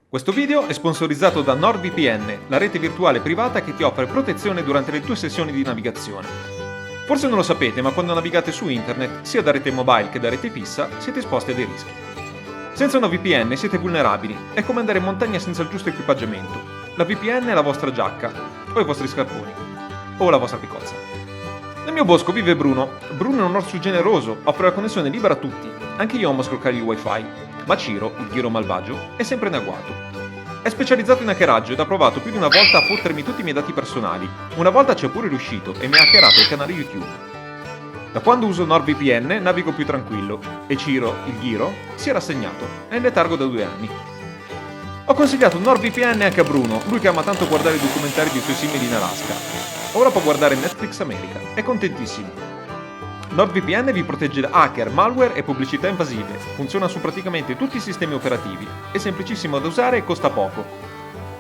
Questo video è sponsorizzato da NordVPN, la rete virtuale privata che ti offre protezione durante le tue sessioni di navigazione. Forse non lo sapete, ma quando navigate su internet, sia da rete mobile che da rete fissa, siete esposti a dei rischi. Senza una VPN siete vulnerabili, è come andare in montagna senza il giusto equipaggiamento. La VPN è la vostra giacca, o i vostri scarponi, o la vostra picozza. Nel mio bosco vive Bruno. Bruno è un orso generoso, offre la connessione libera a tutti. Anche io amo scroccare il wifi. Ma Ciro, il ghiro malvagio, è sempre in agguato. È specializzato in hackeraggio ed ha provato più di una volta a fottermi tutti i miei dati personali. Una volta ci è pure riuscito e mi ha hackerato il canale YouTube. Da quando uso NordVPN navigo più tranquillo e Ciro, il ghiro, si è rassegnato. È in letargo da 2 anni. Ho consigliato NordVPN anche a Bruno, lui che ama tanto guardare i documentari dei suoi simili in Alaska. Ora può guardare Netflix America, è contentissimo. NordVPN vi protegge da hacker, malware e pubblicità invasive, funziona su praticamente tutti i sistemi operativi, è semplicissimo da usare e costa poco.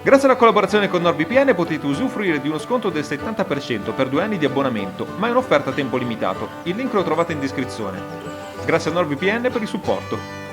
Grazie alla collaborazione con NordVPN potete usufruire di uno sconto del 70% per 2 anni di abbonamento, ma è un'offerta a tempo limitato, il link lo trovate in descrizione. Grazie a NordVPN per il supporto.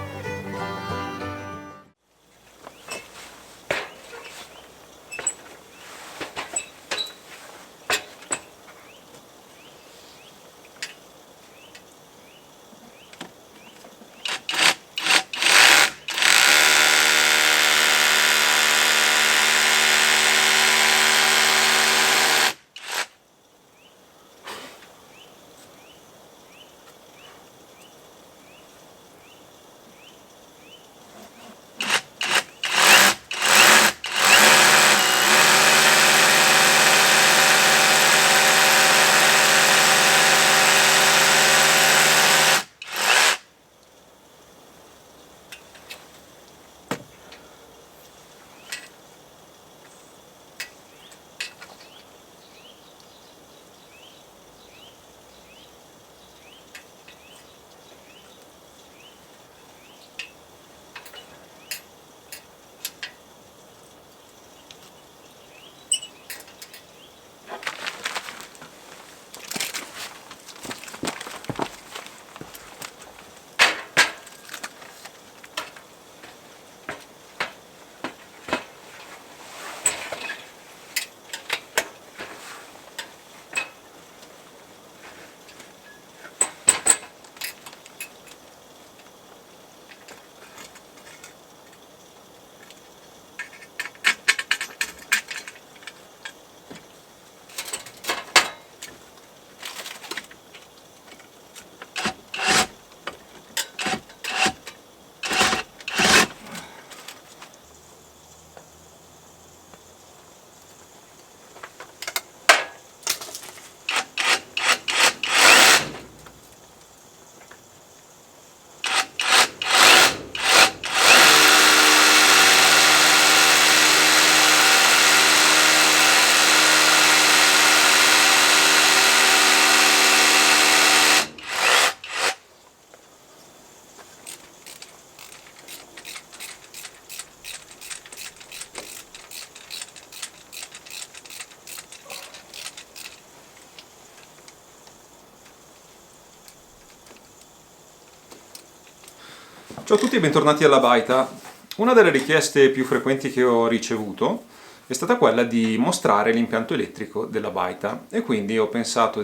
Ciao a tutti e bentornati alla Baita. Una delle richieste più frequenti che ho ricevuto è stata quella di mostrare l'impianto elettrico della Baita e quindi ho pensato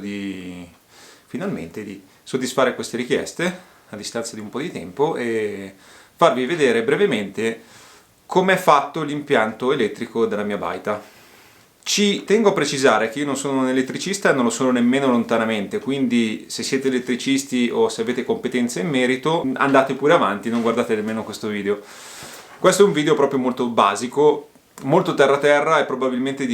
finalmente di soddisfare queste richieste a distanza di un po' di tempo e farvi vedere brevemente come è fatto l'impianto elettrico della mia Baita. Ci tengo a precisare che io non sono un elettricista e non lo sono nemmeno lontanamente, quindi se siete elettricisti o se avete competenze in merito andate pure avanti, non guardate nemmeno questo video. Questo è un video proprio molto basico, molto terra e probabilmente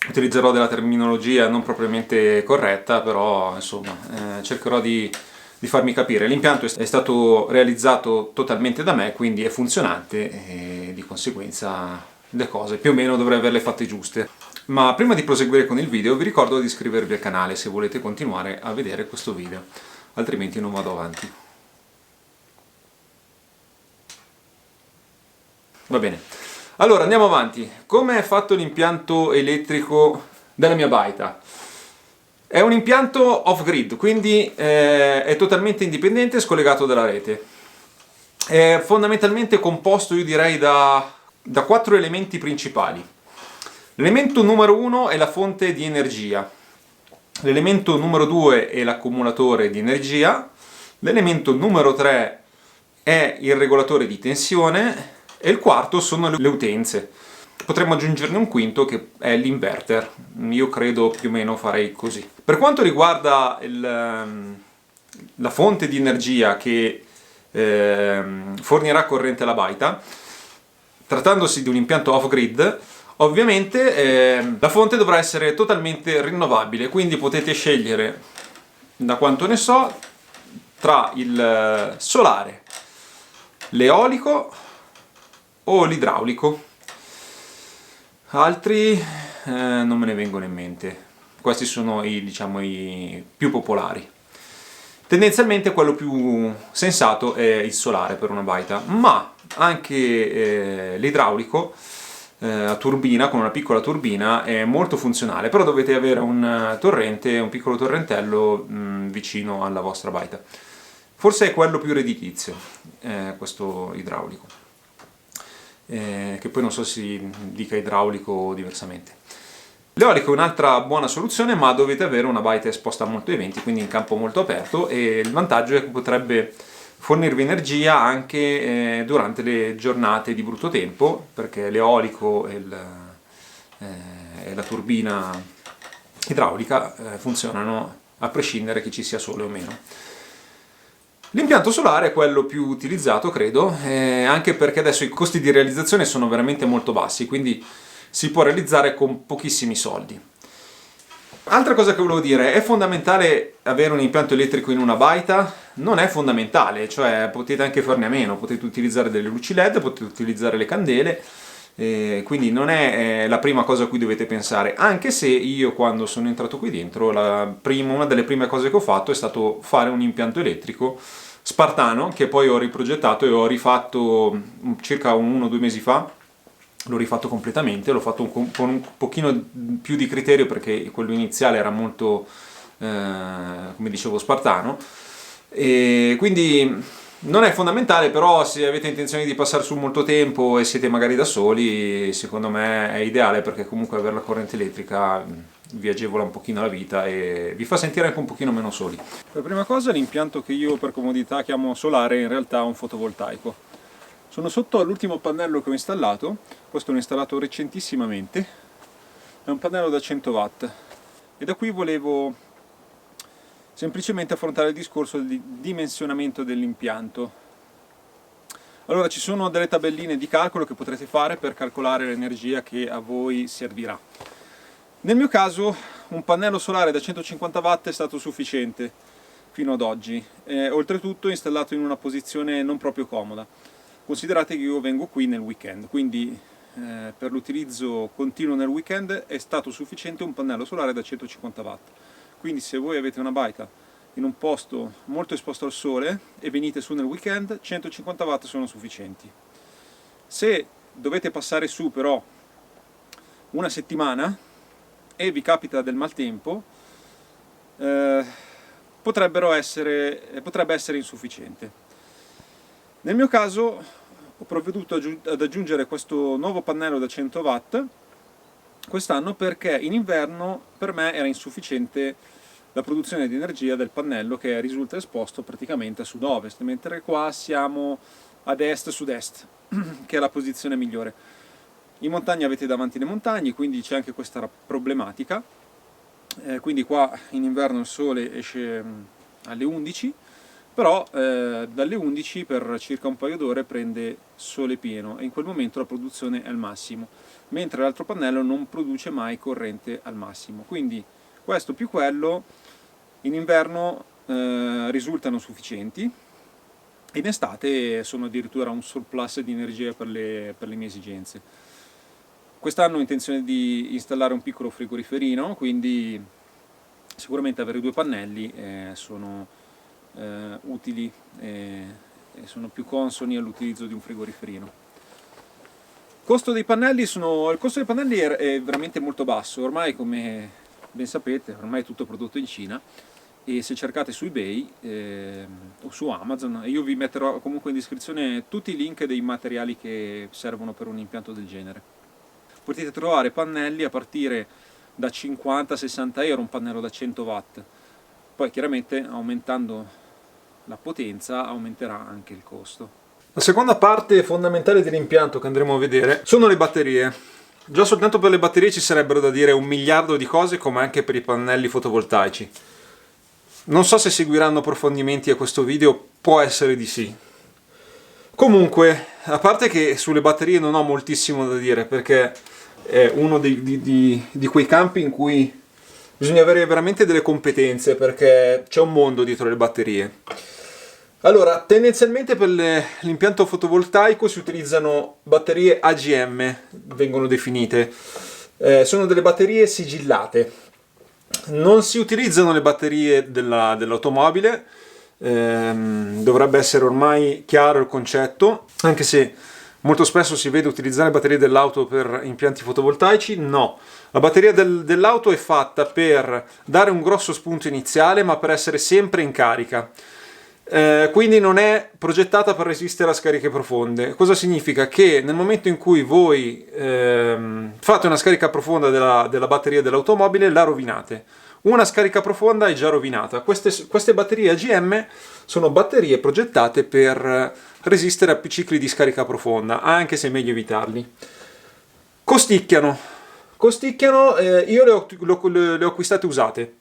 utilizzerò della terminologia non propriamente corretta, però insomma cercherò di farmi capire. L'impianto è stato realizzato totalmente da me, quindi è funzionante e di conseguenza le cose più o meno dovrei averle fatte giuste. Ma prima di proseguire con il video vi ricordo di iscrivervi al canale se volete continuare a vedere questo video, altrimenti non vado avanti. Va bene, allora andiamo avanti. Come è fatto l'impianto elettrico della mia Baita? È un impianto off-grid, quindi è totalmente indipendente e scollegato dalla rete. È fondamentalmente composto, io direi, da 4 elementi principali. L'elemento numero 1 è la fonte di energia, l'elemento numero 2 è l'accumulatore di energia, l'elemento numero 3 è il regolatore di tensione e il quarto sono le utenze. Potremmo aggiungerne un quinto che è l'inverter. Io credo più o meno farei così. Per quanto riguarda la fonte di energia che fornirà corrente alla baita, trattandosi di un impianto off-grid, ovviamente la fonte dovrà essere totalmente rinnovabile, quindi potete scegliere, da quanto ne so, tra il solare, l'eolico o l'idraulico. Altri non me ne vengono in mente. Questi sono i più popolari. Tendenzialmente quello più sensato è il solare per una baita, ma anche l'idraulico a turbina, con una piccola turbina, è molto funzionale, però dovete avere un torrente, un piccolo torrentello vicino alla vostra baita. Forse è quello più redditizio, questo idraulico. Che poi non so se si dica idraulico o diversamente. L'eolico è un'altra buona soluzione, ma dovete avere una baita esposta a molti eventi, quindi in campo molto aperto, e il vantaggio è che potrebbe fornirvi energia anche durante le giornate di brutto tempo, perché l'eolico e la turbina idraulica funzionano a prescindere che ci sia sole o meno. L'impianto solare è quello più utilizzato, credo, anche perché adesso i costi di realizzazione sono veramente molto bassi, quindi si può realizzare con pochissimi soldi. Altra cosa che volevo dire, è fondamentale avere un impianto elettrico in una baita? Non è fondamentale, cioè potete anche farne a meno, potete utilizzare delle luci LED, potete utilizzare le candele, quindi non è la prima cosa a cui dovete pensare, anche se io quando sono entrato qui dentro una delle prime cose che ho fatto è stato fare un impianto elettrico spartano, che poi ho riprogettato e ho rifatto circa 1 o 2 mesi fa. L'ho rifatto completamente, l'ho fatto con un pochino più di criterio perché quello iniziale era molto, come dicevo, spartano, e quindi non è fondamentale, però se avete intenzione di passare su molto tempo e siete magari da soli, secondo me è ideale, perché comunque avere la corrente elettrica vi agevola un pochino la vita e vi fa sentire anche un pochino meno soli. Per prima cosa, l'impianto che io per comodità chiamo solare in realtà è un fotovoltaico. Sono sotto all'ultimo pannello che ho installato, questo l'ho installato recentissimamente, è un pannello da 100 watt e da qui volevo semplicemente affrontare il discorso di dimensionamento dell'impianto. Allora, ci sono delle tabelline di calcolo che potrete fare per calcolare l'energia che a voi servirà. Nel mio caso un pannello solare da 150 watt è stato sufficiente fino ad oggi, oltretutto installato in una posizione non proprio comoda. Considerate che io vengo qui nel weekend, quindi per l'utilizzo continuo nel weekend è stato sufficiente un pannello solare da 150 watt. Quindi se voi avete una baita in un posto molto esposto al sole e venite su nel weekend, 150 watt sono sufficienti. Se dovete passare su però una settimana e vi capita del maltempo, potrebbe essere insufficiente. Nel mio caso ho provveduto ad aggiungere questo nuovo pannello da 100 watt quest'anno perché in inverno per me era insufficiente la produzione di energia del pannello, che risulta esposto praticamente a sud-ovest, mentre qua siamo ad est-sud-est, che è la posizione migliore. In montagna avete davanti le montagne, quindi c'è anche questa problematica, quindi qua in inverno il sole esce alle 11, però dalle 11 per circa un paio d'ore prende sole pieno e in quel momento la produzione è al massimo, mentre l'altro pannello non produce mai corrente al massimo. Quindi questo più quello in inverno risultano sufficienti, in estate sono addirittura un surplus di energia per le mie esigenze. Quest'anno ho intenzione di installare un piccolo frigoriferino, quindi sicuramente avere 2 pannelli sono utili e sono più consoni all'utilizzo di un frigoriferino. Il costo dei pannelli è veramente molto basso, ormai come ben sapete, ormai è tutto prodotto in Cina e se cercate su eBay o su Amazon, io vi metterò comunque in descrizione tutti i link dei materiali che servono per un impianto del genere. Potete trovare pannelli a partire da 50-60 euro, un pannello da 100 watt, poi chiaramente aumentando la potenza aumenterà anche il costo. La seconda parte fondamentale dell'impianto che andremo a vedere sono le batterie. Già soltanto per le batterie ci sarebbero da dire 1 miliardo di cose, come anche per i pannelli fotovoltaici. Non so se seguiranno approfondimenti a questo video, può essere di sì. Comunque, a parte che sulle batterie non ho moltissimo da dire, perché è uno di quei campi in cui bisogna avere veramente delle competenze, perché c'è un mondo dietro le batterie. Allora, tendenzialmente per l'impianto fotovoltaico si utilizzano batterie AGM, vengono definite. Sono delle batterie sigillate. Non si utilizzano le batterie dell'automobile, dovrebbe essere ormai chiaro il concetto, anche se molto spesso si vede utilizzare batterie dell'auto per impianti fotovoltaici. No, la batteria dell'auto è fatta per dare un grosso spunto iniziale, ma per essere sempre in carica. Quindi non è progettata per resistere a scariche profonde. Cosa significa? Che nel momento in cui voi fate una scarica profonda della batteria dell'automobile, la rovinate. Una scarica profonda è già rovinata. Queste batterie AGM sono batterie progettate per resistere a più cicli di scarica profonda, anche se è meglio evitarli. Costicchiano, io le ho acquistate usate.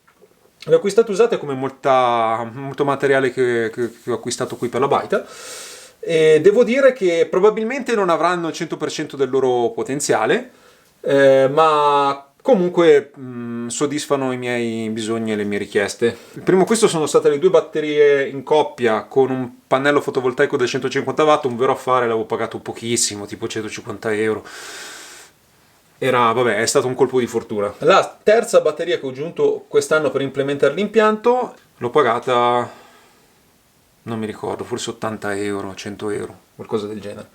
Le ho acquistate usate come molto materiale che ho acquistato qui per la baita, e devo dire che probabilmente non avranno il 100% del loro potenziale, ma comunque soddisfano i miei bisogni e le mie richieste. Il primo acquisto sono state le 2 batterie in coppia con un pannello fotovoltaico da 150 watt, un vero affare, l'avevo pagato pochissimo, tipo 150 euro. Vabbè, è stato un colpo di fortuna. La terza batteria che ho aggiunto quest'anno per implementare l'impianto l'ho pagata, non mi ricordo, forse 80 euro, 100 euro, qualcosa del genere.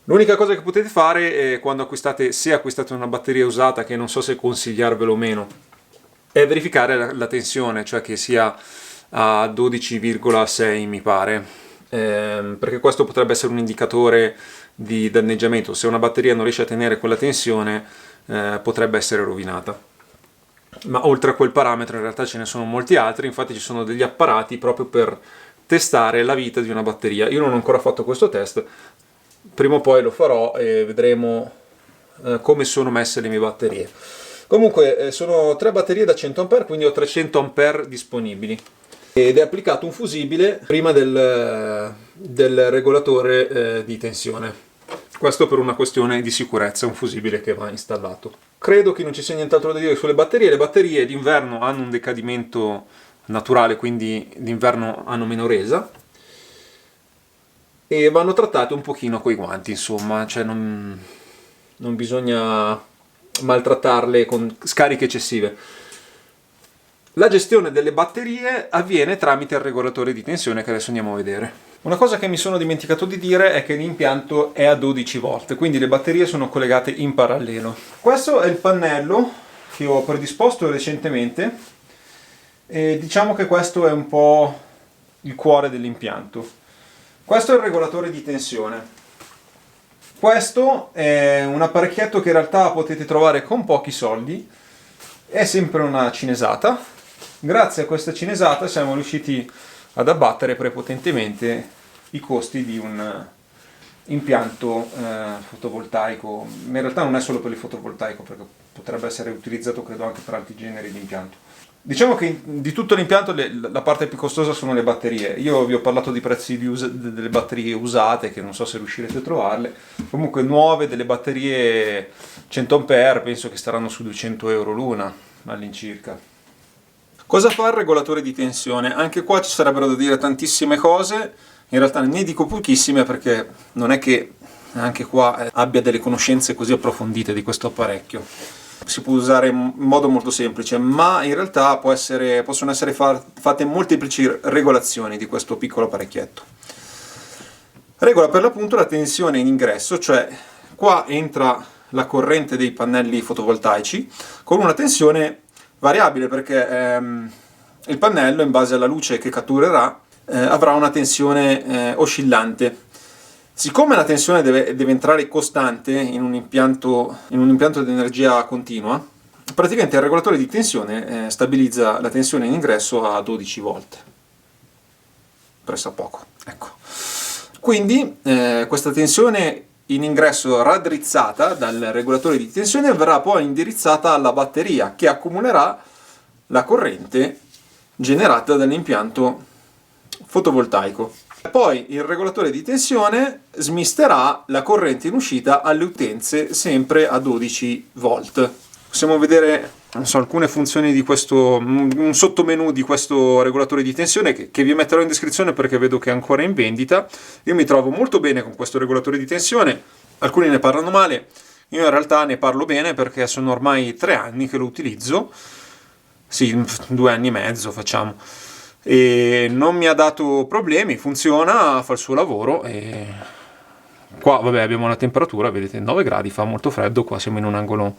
L'unica cosa che potete fare è, quando se acquistate una batteria usata, che non so se consigliarvelo o meno, è verificare la tensione, cioè che sia a 12,6 mi pare, perché questo potrebbe essere un indicatore di danneggiamento. Se una batteria non riesce a tenere quella tensione, potrebbe essere rovinata. Ma oltre a quel parametro in realtà ce ne sono molti altri, infatti ci sono degli apparati proprio per testare la vita di una batteria. Io non ho ancora fatto questo test, prima o poi lo farò e vedremo come sono messe le mie batterie. Comunque sono 3 batterie da 100 A, quindi ho 300 A disponibili. Ed è applicato un fusibile prima del regolatore di tensione. Questo per una questione di sicurezza, un fusibile che va installato. Credo che non ci sia nient'altro da dire sulle batterie. Le batterie d'inverno hanno un decadimento naturale, quindi d'inverno hanno meno resa, e vanno trattate un pochino coi guanti, insomma, cioè non bisogna maltrattarle con scariche eccessive. La gestione delle batterie avviene tramite il regolatore di tensione, che adesso andiamo a vedere. Una cosa che mi sono dimenticato di dire è che l'impianto è a 12 volt, quindi le batterie sono collegate in parallelo. Questo è il pannello che ho predisposto recentemente, e diciamo che questo è un po' il cuore dell'impianto. Questo è il regolatore di tensione. Questo è un apparecchietto che in realtà potete trovare con pochi soldi, è sempre una cinesata. Grazie a questa cinesata siamo riusciti ad abbattere prepotentemente i costi di un impianto fotovoltaico. In realtà non è solo per il fotovoltaico, perché potrebbe essere utilizzato credo anche per altri generi di impianto. Diciamo che di tutto l'impianto la parte più costosa sono le batterie. Io vi ho parlato di prezzi delle batterie usate, che non so se riuscirete a trovarle. Comunque nuove, delle batterie 100 A, penso che staranno su 200 euro l'una all'incirca. Cosa fa il regolatore di tensione? Anche qua ci sarebbero da dire tantissime cose, in realtà ne dico pochissime perché non è che anche qua abbia delle conoscenze così approfondite di questo apparecchio. Si può usare in modo molto semplice, ma in realtà possono essere fatte molteplici regolazioni di questo piccolo apparecchietto. Regola per l'appunto la tensione in ingresso, cioè qua entra la corrente dei pannelli fotovoltaici con una tensione variabile, perché il pannello, in base alla luce che catturerà, avrà una tensione oscillante. Siccome la tensione deve entrare costante in un impianto di energia continua, praticamente il regolatore di tensione stabilizza la tensione in ingresso a 12 volt, pressappoco. Ecco. Quindi questa tensione in ingresso raddrizzata dal regolatore di tensione verrà poi indirizzata alla batteria, che accumulerà la corrente generata dall'impianto fotovoltaico. Poi il regolatore di tensione smisterà la corrente in uscita alle utenze sempre a 12 volt. Possiamo vedere, non so, alcune funzioni di un sottomenu di questo regolatore di tensione che vi metterò in descrizione perché vedo che è ancora in vendita. Io mi trovo molto bene con questo regolatore di tensione, alcuni ne parlano male, io in realtà ne parlo bene perché sono ormai 3 anni che lo utilizzo, sì, 2 anni e mezzo facciamo, e non mi ha dato problemi, funziona, fa il suo lavoro. E qua vabbè abbiamo una temperatura, vedete, 9 gradi, fa molto freddo, qua siamo in un angolo,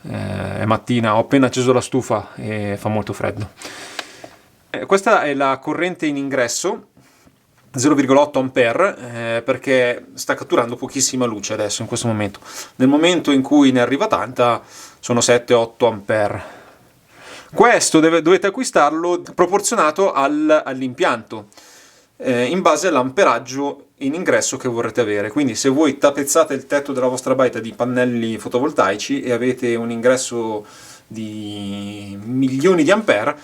è mattina, ho appena acceso la stufa e fa molto freddo. Questa è la corrente in ingresso, 0,8 ampere, perché sta catturando pochissima luce adesso in questo momento. Nel momento in cui ne arriva tanta sono 7-8 ampere. Questo dovete acquistarlo proporzionato all'impianto, in base all'amperaggio in ingresso che vorrete avere. Quindi se voi tappezzate il tetto della vostra baita di pannelli fotovoltaici e avete un ingresso di milioni di ampere,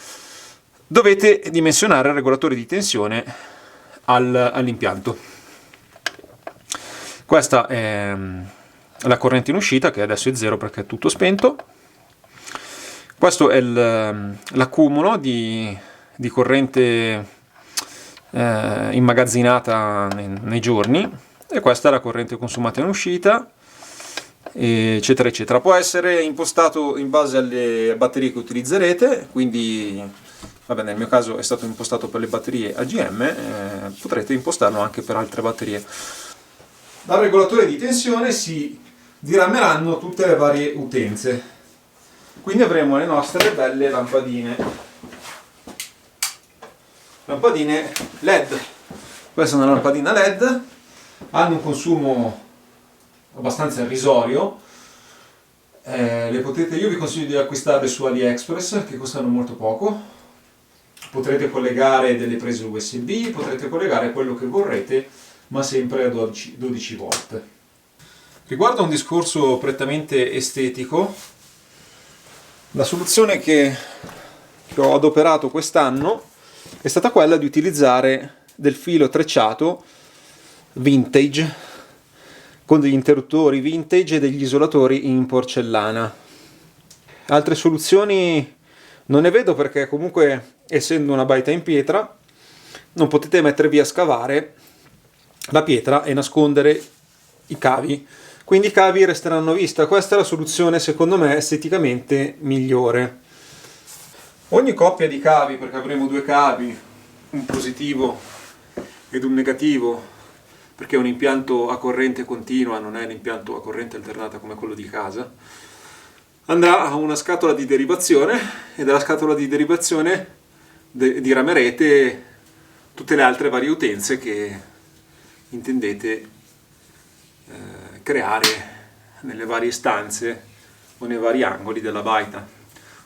dovete dimensionare il regolatore di tensione all'impianto. Questa è la corrente in uscita, che adesso è 0 perché è tutto spento. Questo è l'accumulo di corrente immagazzinata nei giorni, e questa è la corrente consumata in uscita, eccetera eccetera. Può essere impostato in base alle batterie che utilizzerete, quindi vabbè, nel mio caso è stato impostato per le batterie AGM, potrete impostarlo anche per altre batterie. Dal regolatore di tensione si dirameranno tutte le varie utenze. Quindi avremo le nostre belle lampadine LED. Questa è una lampadina LED, hanno un consumo abbastanza irrisorio. Io vi consiglio di acquistarle su AliExpress, che costano molto poco. Potrete collegare delle prese USB, potrete collegare quello che vorrete, ma sempre a 12 volt. Riguardo a un discorso prettamente estetico, la soluzione che ho adoperato quest'anno è stata quella di utilizzare del filo trecciato vintage, con degli interruttori vintage e degli isolatori in porcellana. Altre soluzioni non ne vedo, perché comunque, essendo una baita in pietra, non potete mettervi a scavare la pietra e nascondere i cavi. Quindi i cavi resteranno a vista. Questa è la soluzione, secondo me, esteticamente migliore. Ogni coppia di cavi, perché avremo 2 cavi, un positivo ed un negativo, perché è un impianto a corrente continua, non è un impianto a corrente alternata come quello di casa, andrà a una scatola di derivazione, e dalla scatola di derivazione diramerete tutte le altre varie utenze che intendete creare nelle varie stanze o nei vari angoli della baita.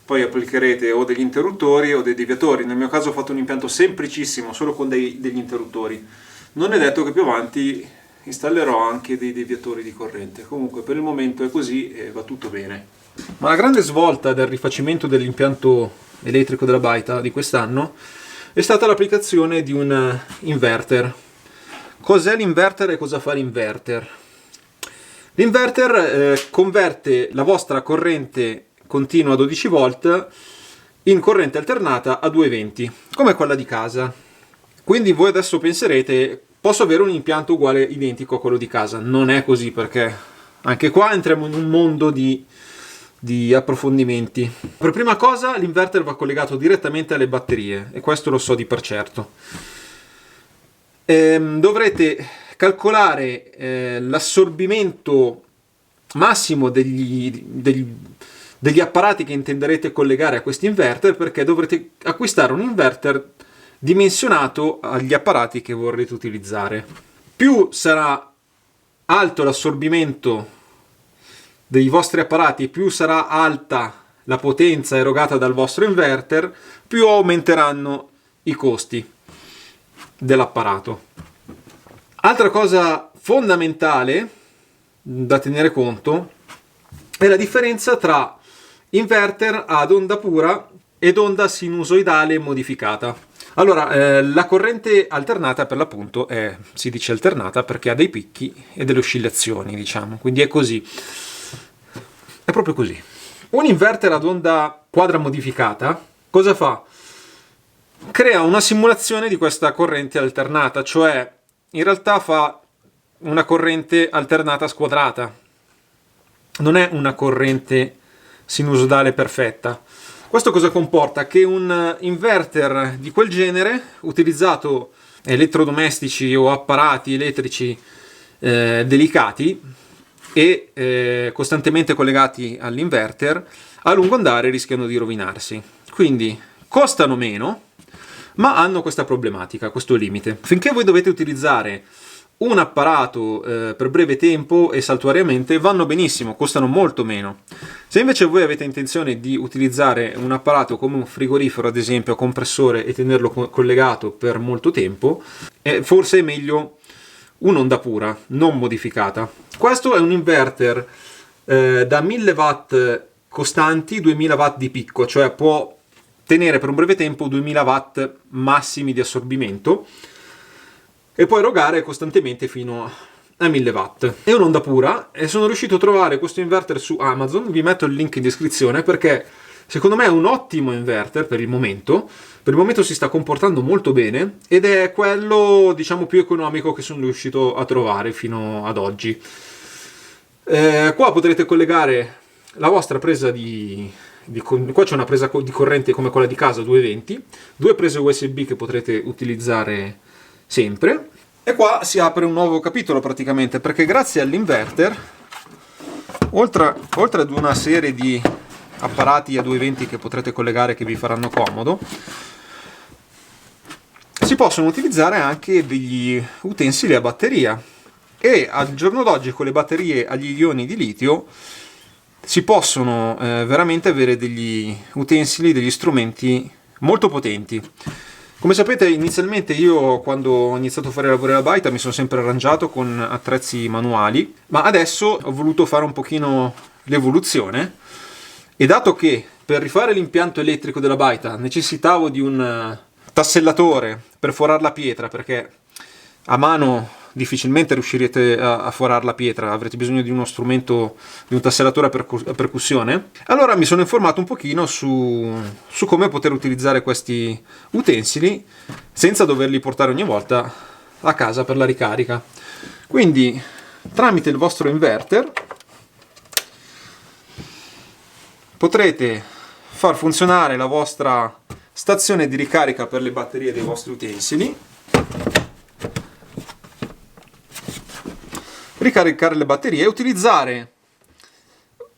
Poi applicherete o degli interruttori o dei deviatori. Nel mio caso ho fatto un impianto semplicissimo, solo con degli interruttori. Non è detto che più avanti installerò anche dei deviatori di corrente. Comunque per il momento è così e va tutto bene. Ma la grande svolta del rifacimento dell'impianto elettrico della baita di quest'anno è stata l'applicazione di un inverter. Cos'è l'inverter e cosa fa l'inverter? L'inverter converte la vostra corrente continua a 12 volt in corrente alternata a 220, come quella di casa. Quindi voi adesso penserete, posso avere un impianto uguale, identico a quello di casa? Non è così, perché anche qua entriamo in un mondo di approfondimenti. Per prima cosa, l'inverter va collegato direttamente alle batterie, e questo lo so di per certo. Dovrete calcolare l'assorbimento massimo degli degli apparati che intenderete collegare a questi inverter, perché dovrete acquistare un inverter dimensionato agli apparati che vorrete utilizzare. Più sarà alto l'assorbimento dei vostri apparati e più sarà alta la potenza erogata dal vostro inverter, più aumenteranno i costi dell'apparato. Altra cosa fondamentale da tenere conto è la differenza tra inverter ad onda pura ed onda sinusoidale modificata. Allora, la corrente alternata per l'appunto si dice alternata perché ha dei picchi e delle oscillazioni, diciamo, quindi è così. È proprio così. Un inverter ad onda quadra modificata cosa fa? Crea una simulazione di questa corrente alternata, cioè in realtà fa una corrente alternata squadrata. Non è una corrente sinusoidale perfetta. Questo cosa comporta? Che un inverter di quel genere, utilizzato elettrodomestici o apparati elettrici delicati e costantemente collegati all'inverter, a lungo andare rischiano di rovinarsi. Quindi costano meno, ma hanno questa problematica, questo limite. Finché voi dovete utilizzare un apparato per breve tempo e saltuariamente, vanno benissimo, costano molto meno. Se invece voi avete intenzione di utilizzare un apparato come un frigorifero, ad esempio, a compressore, e tenerlo collegato per molto tempo, forse è meglio un'onda pura, non modificata. Questo è un inverter da 1000 watt costanti, 2000 watt di picco, cioè può tenere per un breve tempo 2000 watt massimi di assorbimento e può erogare costantemente fino a 1000 watt. È un'onda pura e sono riuscito a trovare questo inverter su Amazon, vi metto il link in descrizione, perché secondo me è un ottimo inverter per il momento si sta comportando molto bene ed è quello, diciamo, più economico che sono riuscito a trovare fino ad oggi. Qua potrete collegare la vostra presa qua c'è una presa di corrente come quella di casa 220, due prese USB che potrete utilizzare sempre, e qua si apre un nuovo capitolo praticamente, perché grazie all'inverter, oltre ad una serie di apparati a 220 che potrete collegare che vi faranno comodo, si possono utilizzare anche degli utensili a batteria, e al giorno d'oggi con le batterie agli ioni di litio si possono veramente avere degli utensili, degli strumenti molto potenti. Come sapete, inizialmente io, quando ho iniziato a fare lavori alla baita, mi sono sempre arrangiato con attrezzi manuali, ma adesso ho voluto fare un pochino l'evoluzione, e dato che per rifare l'impianto elettrico della baita necessitavo di un tassellatore per forare la pietra, perché a mano difficilmente riuscirete a forare la pietra, avrete bisogno di uno strumento, di un tassellatore a percussione. Allora mi sono informato un pochino su come poter utilizzare questi utensili senza doverli portare ogni volta a casa per la ricarica. Quindi tramite il vostro inverter potrete far funzionare la vostra stazione di ricarica per le batterie dei vostri utensili, ricaricare le batterie e utilizzare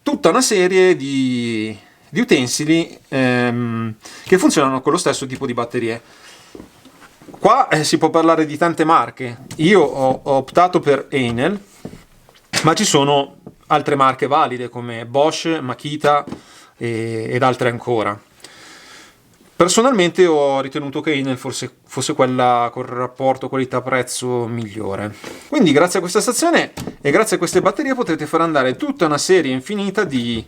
tutta una serie di utensili che funzionano con lo stesso tipo di batterie. Qua si può parlare di tante marche. Io ho optato per Enel, ma ci sono altre marche valide come Bosch, Makita ed altre ancora. Personalmente ho ritenuto che Enel fosse quella con il rapporto qualità-prezzo migliore. Quindi grazie a questa stazione e grazie a queste batterie potrete far andare tutta una serie infinita di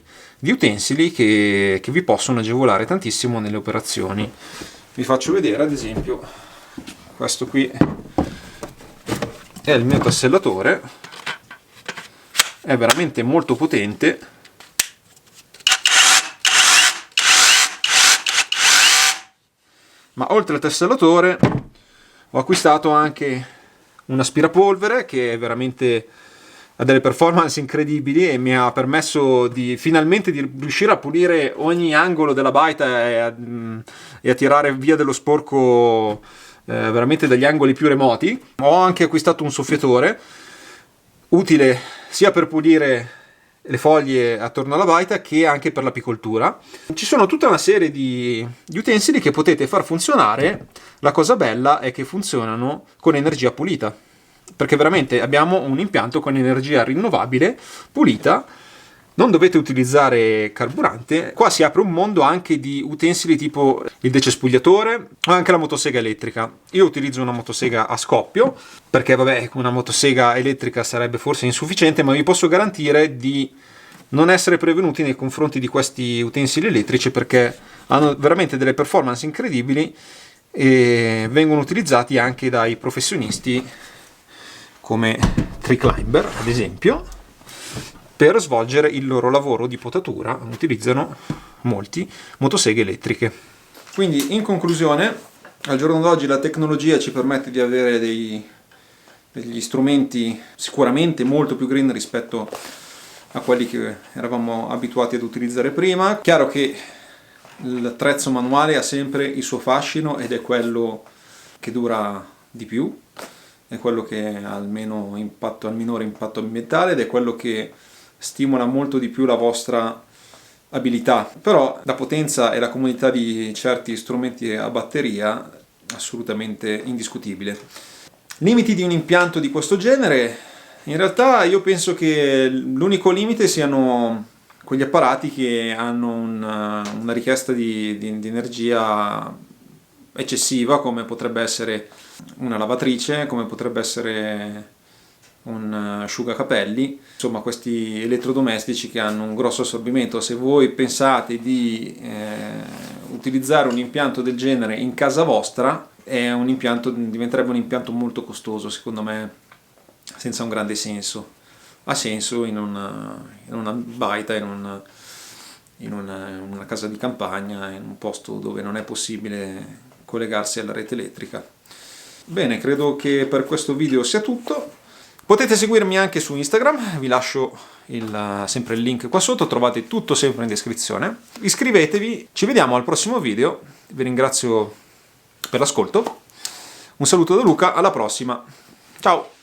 utensili che vi possono agevolare tantissimo nelle operazioni. Vi faccio vedere, ad esempio, questo qui è il mio tassellatore, è veramente molto potente. Ma oltre al tassellatore ho acquistato anche un aspirapolvere che veramente ha delle performance incredibili e mi ha permesso finalmente di riuscire a pulire ogni angolo della baita e a tirare via dello sporco veramente dagli angoli più remoti. Ho anche acquistato un soffiatore utile sia per pulire le foglie attorno alla baita che anche per l'apicoltura. Ci sono tutta una serie di utensili che potete far funzionare. La cosa bella è che funzionano con energia pulita, perché veramente abbiamo un impianto con energia rinnovabile, pulita. Non dovete utilizzare carburante. Qua si apre un mondo anche di utensili tipo il decespugliatore o anche la motosega elettrica. Io utilizzo una motosega a scoppio perché vabbè, una motosega elettrica sarebbe forse insufficiente, ma vi posso garantire di non essere prevenuti nei confronti di questi utensili elettrici perché hanno veramente delle performance incredibili e vengono utilizzati anche dai professionisti come tree climber, ad esempio. Per svolgere il loro lavoro di potatura utilizzano molti motoseghe elettriche. Quindi, in conclusione, al giorno d'oggi la tecnologia ci permette di avere degli strumenti sicuramente molto più green rispetto a quelli che eravamo abituati ad utilizzare prima. Chiaro che l'attrezzo manuale ha sempre il suo fascino ed è quello che dura di più, è quello che ha il minore impatto ambientale ed è quello che stimola molto di più la vostra abilità, però la potenza e la comodità di certi strumenti a batteria assolutamente indiscutibile. Limiti di un impianto di questo genere, in realtà io penso che l'unico limite siano quegli apparati che hanno una richiesta di energia eccessiva, come potrebbe essere una lavatrice, come potrebbe essere un asciugacapelli, insomma questi elettrodomestici che hanno un grosso assorbimento. Se voi pensate di utilizzare un impianto del genere in casa vostra, diventerebbe un impianto molto costoso, secondo me, senza un grande senso. Ha senso in una baita, in una casa di campagna, in un posto dove non è possibile collegarsi alla rete elettrica. Bene, credo che per questo video sia tutto. Potete seguirmi anche su Instagram, vi lascio sempre il link qua sotto, trovate tutto sempre in descrizione. Iscrivetevi, ci vediamo al prossimo video, vi ringrazio per l'ascolto, un saluto da Luca, alla prossima, ciao!